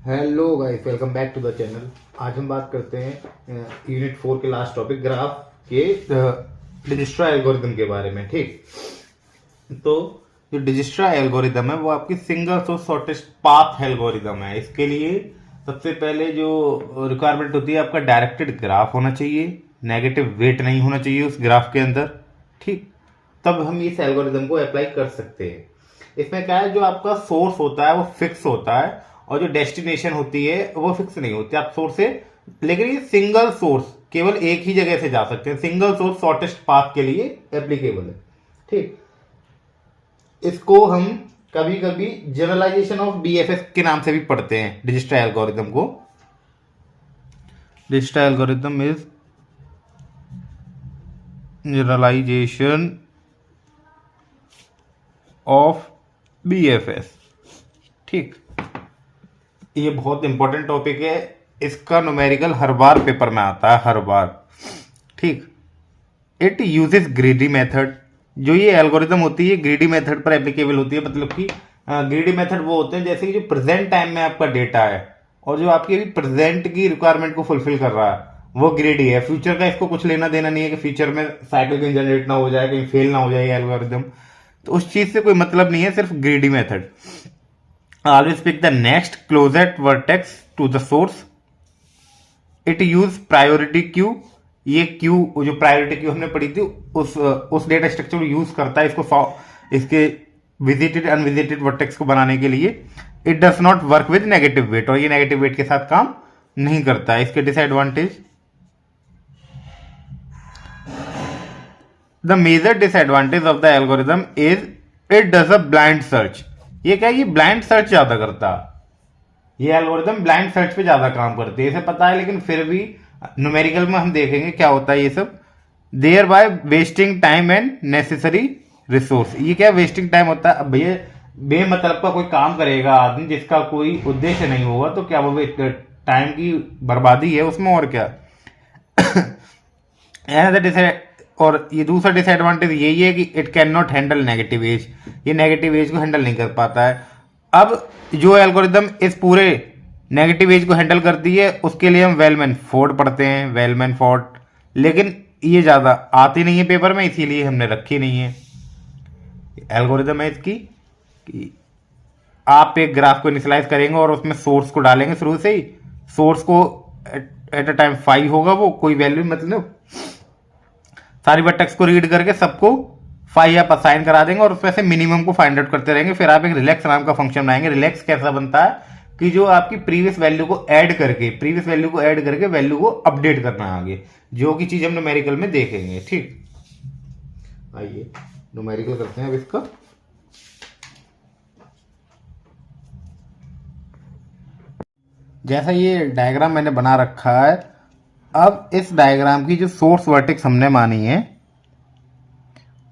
Hello guys, welcome back to the channel. आज हम बात करते हैं यूनिट 4 के लास्ट टॉपिक ग्राफ के डिजिस्ट्रा एल्गोरिदम के बारे में। ठीक, तो जो डिजिस्ट्रा एल्गोरिदम है वो आपकी single source shortest path algorithm है। इसके लिए सबसे पहले जो रिक्वायरमेंट होती है, आपका डायरेक्टेड ग्राफ होना चाहिए, नेगेटिव वेट नहीं होना चाहिए उस ग्राफ के अंदर। ठीक, तब हम इस एल्गोरिदम को अप्लाई कर सकते हैं। इसमें क्या है, जो आपका सोर्स होता है वो फिक्स होता है और जो डेस्टिनेशन होती है वो फिक्स नहीं होती। आप सोर्स से, लेकिन ये सिंगल सोर्स केवल एक ही जगह से जा सकते हैं। सिंगल सोर्स शॉर्टेस्ट पाथ के लिए एप्लीकेबल है। ठीक, इसको हम कभी कभी जनरलाइजेशन ऑफ डीएफएस के नाम से भी पढ़ते हैं। डिजिस्ट्रा एल्गोरिदम को, Dijkstra algorithm is generalization of BFS. ठीक, ये बहुत इंपॉर्टेंट टॉपिक है। इसका न्यूमेरिकल हर बार पेपर में आता है, हर बार। ठीक, इट यूजेस ग्रीडी मेथड। जो ये एल्गोरिदम होती है ग्रीडी मेथड पर एप्लीकेबल होती है। मतलब कि ग्रीडी मेथड वो होते हैं जैसे कि जो प्रेजेंट टाइम में आपका डेटा है और जो आपकी प्रेजेंट की रिक्वायरमेंट को फुलफिल कर रहा है वो ग्रीडी है। फ्यूचर का इसको कुछ लेना देना नहीं है कि फ्यूचर में साइकिल कहीं जनरेट ना हो जाए, कहीं फेल ना हो जाए एल्गोरिदम, तो उस चीज से कोई मतलब नहीं है, सिर्फ greedy method. Always pick the next closest vertex to the source. It use priority queue. ये क्यू, जो प्रायोरिटी क्यू हमने पढ़ी थी, उस डेटा स्ट्रक्चर को यूज करता है इसके विजिटेड अनविजिटेड वर्टेक्स को बनाने के लिए। It does not work with negative weight, और ये नेगेटिव वेट के साथ काम नहीं करता है। इसके disadvantage, the major disadvantage of the algorithm is it does a blind search. ये क्या है, ये ब्लाइंड सर्च ज्यादा करता है। ये एल्गोरिदम ब्लाइंड सर्च पे ज्यादा काम करती है, इसे पता है, लेकिन फिर भी न्यूमेरिकल में हम देखेंगे क्या होता है ये सब। Thereby wasting time and necessary resource. ये क्या वेस्टिंग टाइम होता है। अब भैया बेमतलब का कोई काम करेगा आदमी जिसका कोई उद्देश्य नहीं होगा, तो क्या वो टाइम की बर्बादी है उसमें, और क्या। और ये दूसरा डिसएडवांटेज यही है कि it can not handle negative edge. ये नेगेटिव एज को हैंडल नहीं कर पाता है। अब जो एल्गोरिदम इस पूरे नेगेटिव एज को हैंडल करती है उसके लिए हम वेलमैन फोर्ड पढ़ते हैं, वेलमैन फोर्ड, लेकिन ये ज्यादा आती नहीं है पेपर में, इसीलिए हमने रखी नहीं है। एल्गोरिदम है इसकी कि आप एक ग्राफ को इनिशियलाइज करेंगे और उसमें सोर्स को डालेंगे शुरू से ही। सोर्स को एट अ टाइम 5 होगा, वो कोई वैल्यू, मतलब सारी वर्टेक्स को रीड करके सबको 5 आप असाइन करा देंगे और उसमें से मिनिमम को फाइंड आउट करते रहेंगे। फिर आप एक रिलैक्स नाम का फंक्शन बनाएंगे। रिलैक्स कैसा बनता है कि जो आपकी प्रीवियस वैल्यू को ऐड करके वैल्यू को अपडेट करना है आगे, जो की चीज हम न्यूमेरिकल में देखेंगे। ठीक, आइए न्यूमेरिकल करते हैं अब इसका। जैसा ये डायग्राम मैंने बना रखा है, अब इस डायग्राम की जो सोर्स वर्टेक्स हमने मानी है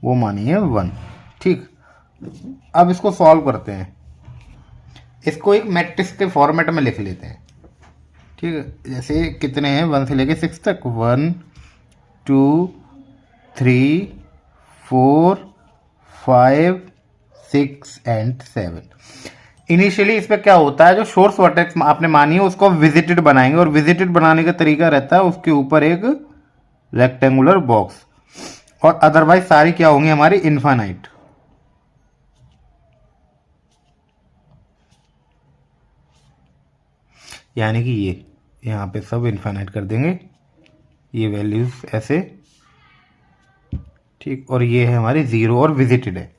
वो मानी है 1। ठीक, अब इसको सॉल्व करते हैं। इसको एक मैट्रिक्स के फॉर्मेट में लिख लेते हैं। ठीक है, जैसे कितने हैं 1 से लेके 6 तक, 1 2 3 4 5 6 एंड 7। इनिशियली इस पे क्या होता है, जो सोर्स वर्टेक्स आपने मानी है उसको विजिटेड बनाएंगे, और विजिटेड बनाने का तरीका रहता है उसके ऊपर एक रेक्टेंगुलर बॉक्स, और अदरवाइज सारी क्या होंगी हमारी इनफाइनाइट। यानी कि ये यहां पे सब इनफाइनाइट कर देंगे, ये वैल्यूज ऐसे। ठीक, और ये है हमारी 0 और विजिटेड है।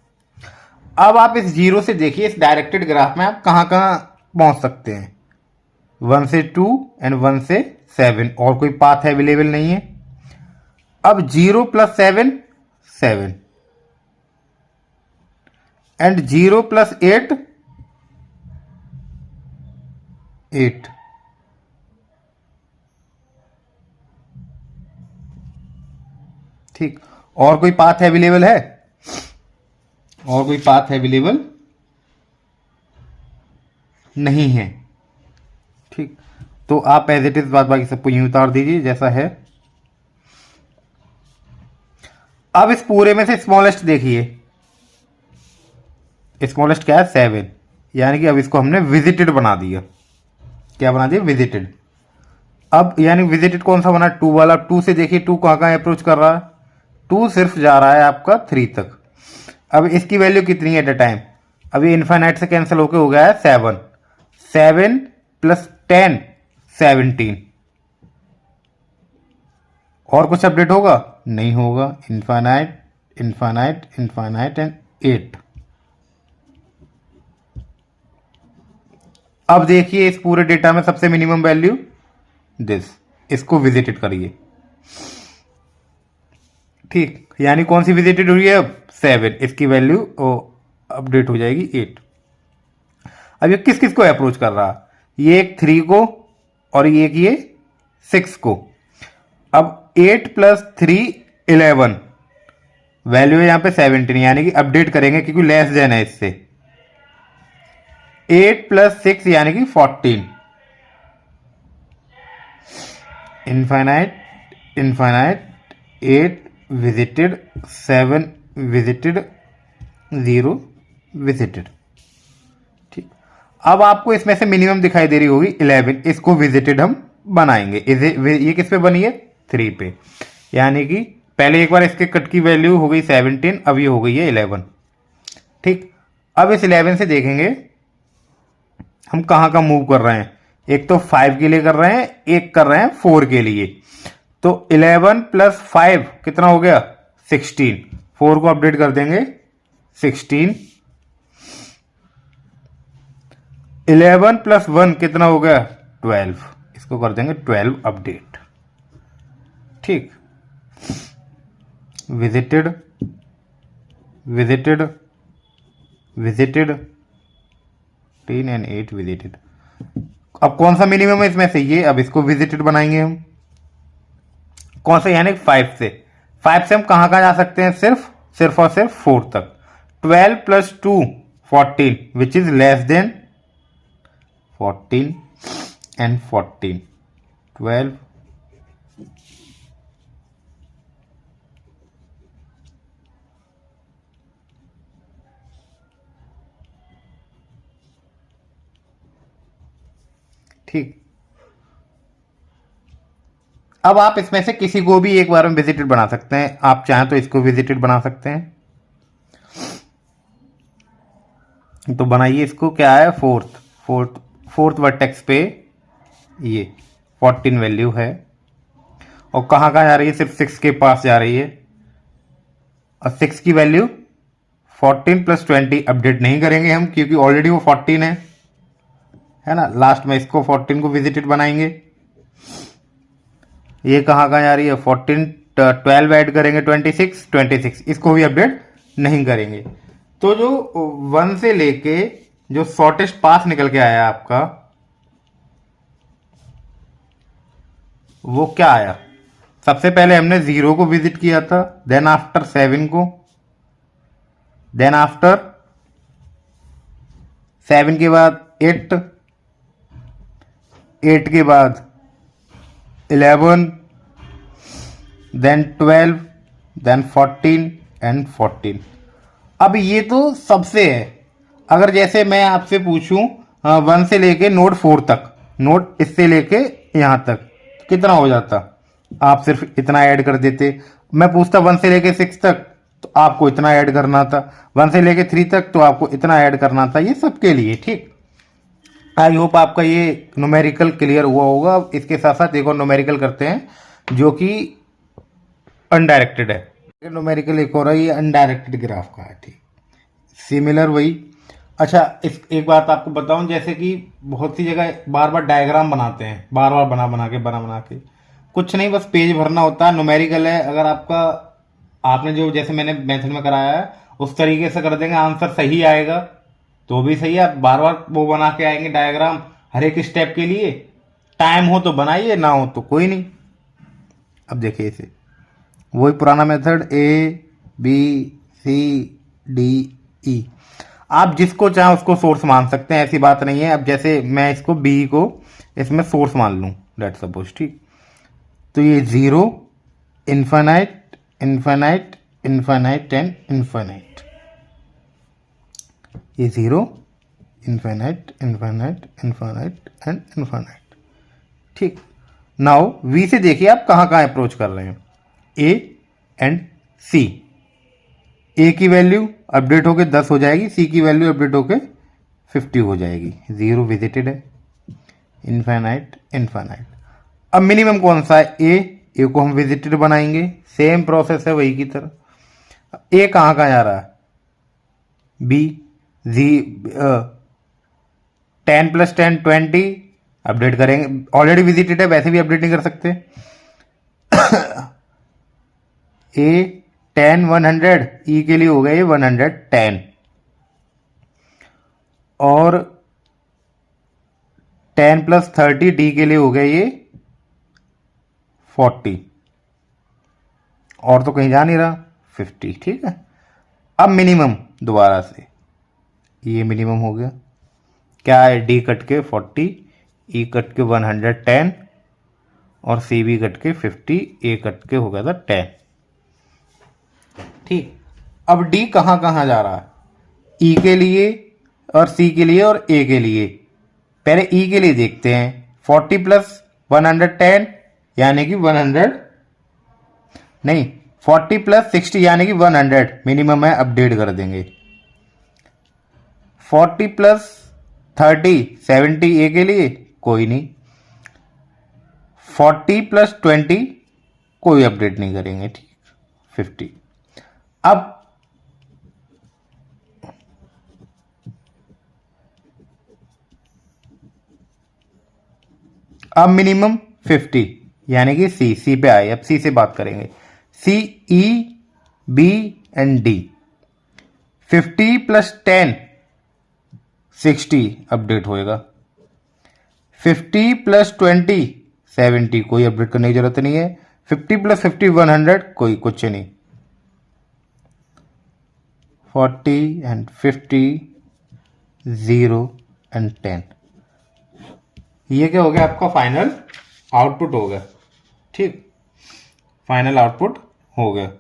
अब आप इस 0 से देखिए, इस डायरेक्टेड ग्राफ में आप कहां कहां पहुंच सकते हैं। 1 से 2 एंड 1 से 7, और कोई पाथ अवेलेबल नहीं है। अब 0 प्लस 7 7 एंड 0 प्लस 8 8। ठीक, और कोई पाथ अवेलेबल है? और कोई पाथ अवेलेबल नहीं है। ठीक, तो आप एज इट इज बात बाकी सबको यूं उतार दीजिए जैसा है। अब इस पूरे में से स्मॉलेस्ट देखिए, स्मॉलेस्ट क्या है 7, यानी कि अब इसको हमने विजिटेड बना दिया। क्या बना दिया, विजिटेड। अब यानी विजिटेड कौन सा बना, 2 वाला। 2 से देखिए 2 कहाँ कहाँ अप्रोच कर रहा है, 2 सिर्फ जा रहा है आपका 3 तक। अब इसकी वैल्यू कितनी है एट अ टाइम, अभी इन्फाइनाइट से कैंसिल होके हो गया है 7, 7 प्लस 10 17। और कुछ अपडेट होगा, नहीं होगा। Infinite infinite infinite and 8। अब देखिए इस पूरे डेटा में सबसे मिनिमम वैल्यू दिस, इसको विजिटेड करिए। ठीक, यानी कौन सी विजिटेड हुई है अब, 7, इसकी वैल्यू अपडेट हो जाएगी 8। अब ये किस किस को अप्रोच कर रहा है, ये एक 3 को और ये 6 को। अब 8 प्लस 3 11, वैल्यू है यहां पे 17, यानी कि अपडेट करेंगे क्योंकि लेस देन है इससे। 8 प्लस 6 यानी कि 14। Infinite infinite 8 visited, 7 visited, 0 visited. ठीक, अब आपको इसमें से मिनिमम दिखाई दे रही होगी 11, इसको विजिटेड हम बनाएंगे। ये किस पे बनी है, 3 पे, यानी कि पहले एक बार इसके कट की वैल्यू हो गई 17, अब ये हो गई है 11। ठीक, अब इस 11 से देखेंगे हम कहां का मूव कर रहे हैं। एक तो 5 के लिए कर रहे हैं, एक कर रहे हैं 4 के लिए। तो 11 प्लस 5 कितना हो गया, 16। 4 को अपडेट कर देंगे 16। 11 प्लस 1 कितना हो गया, 12। इसको कर देंगे 12 अपडेट। ठीक, visited visited visited 10 and 8 visited. अब कौन सा मिनिमम है इसमें से, ये। अब इसको विजिटेड बनाएंगे हम, कौन सा, यानी 5 से। 5 से हम कहां कहां जा सकते हैं, सिर्फ और सिर्फ 4 तक। 12 plus 2 14, which is less than 14 and 14, 12। ठीक, अब आप इसमें से किसी को भी एक बार में विजिटेड बना सकते हैं। आप चाहें तो इसको विजिटेड बना सकते हैं, तो बनाइए इसको। क्या है, फोर्थ वर्टेक्स पे ये 14 वैल्यू है, और कहां कहां जा रही है, सिर्फ 6 के पास जा रही है। और 6 की वैल्यू 14 प्लस 20 अपडेट नहीं करेंगे हम, क्योंकि ऑलरेडी वो 14 है ना। लास्ट में इसको 14 को विजिटेड बनाएंगे। ये कहां कहां जा रही है, 14 12 ऐड करेंगे 26, इसको भी अपडेट नहीं करेंगे। तो जो 1 से लेके जो शॉर्टेस्ट पास निकल के आया आपका, वो क्या आया, सबसे पहले हमने 0 को विजिट किया था, देन आफ्टर 7 को, देन आफ्टर 7 के बाद 8 के बाद 11, देन 12, देन 14 एंड 14। अब ये तो सबसे है। अगर जैसे मैं आपसे पूछूं 1 से लेके नोड 4 तक, नोड इससे लेके यहां तक कितना हो जाता, आप सिर्फ इतना ऐड कर देते। मैं पूछता 1 से लेके 6 तक, तो आपको इतना ऐड करना था। 1 से लेके 3 तक, तो आपको इतना ऐड करना था। ये सबके लिए। ठीक, आई होप आपका ये न्यूमेरिकल क्लियर हुआ होगा। इसके साथ साथ एक और न्यूमेरिकल करते हैं जो कि अनडायरेक्टेड है। न्यूमेरिकल एक और है, ये अनडायरेक्टेड ग्राफ का है। ठीक, सिमिलर वही। अच्छा, इस एक बात आपको बताऊं, जैसे कि बहुत सी जगह बार बार डायग्राम बनाते हैं, बार बार बना के कुछ नहीं, बस पेज भरना होता है। न्यूमेरिकल है, अगर आपने जो जैसे मैंने मेथड में कराया है उस तरीके से कर देंगे, आंसर सही आएगा तो भी सही है। आप बार बार वो बना के आएंगे डायग्राम हर एक स्टेप के लिए, टाइम हो तो बनाइए, ना हो तो कोई नहीं। अब देखिए इसे, वही पुराना मेथड, ABCDE। आप जिसको चाहें उसको सोर्स मान सकते हैं, ऐसी बात नहीं है। अब जैसे मैं इसको B को इसमें सोर्स मान लूं, लेट सपोज। ठीक, तो ये 0, infinite infinite infinite and infinite. ये 0, infinite infinite infinite and infinite. ठीक, नाउ वी से देखिए आप कहाँ कहाँ अप्रोच कर रहे हैं। ए एंड सी, ए की वैल्यू अपडेट होके 10 हो जाएगी, सी की वैल्यू अपडेट होके 50 हो जाएगी। 0 विजिटेड है, इन्फाइनाइट इन्फाइनाइट। अब मिनिमम कौन सा है? ए को हम विजिटेड बनाएंगे, सेम प्रोसेस है वही की तरह। ए कहाँ कहाँ जा रहा है? बी, 10 + 10 20 अपडेट करेंगे, ऑलरेडी विजिटेड है वैसे भी अपडेट नहीं कर सकते। ए 10 100, ई के लिए हो गया ये 110, और 10 + 30 डी के लिए हो गया ये 40, और तो कहीं जा नहीं रहा 50। ठीक है, अब मिनिमम दोबारा से, ये मिनिमम हो गया, क्या है? डी कट के 40, ई कट के 110, और सी बी कट के 50, ए कट के हो गया था 10। ठीक, अब डी कहाँ कहाँ जा रहा है? ई के लिए और सी के लिए और ए के लिए। पहले ई के लिए देखते हैं, 40 + 110 यानी कि 100 नहीं, 40 + 60 यानी कि 100 मिनिमम है, अपडेट कर देंगे। 40 + 30 70 ए के लिए कोई नहीं, 40 + 20 कोई अपडेट नहीं करेंगे। ठीक, 50। अब मिनिमम 50 यानी कि सी पे आए। अब सी से बात करेंगे, सी, ई, बी एंड डी। 50 + 10 60 अपडेट होएगा, 50 + 20 70 कोई अपडेट करने की जरूरत नहीं है, 50 + 50 100 कोई कुछ नहीं, 40 एंड 50 0 एंड 10। ये क्या हो गया? आपका फाइनल आउटपुट हो गया। ठीक, फाइनल आउटपुट हो गया।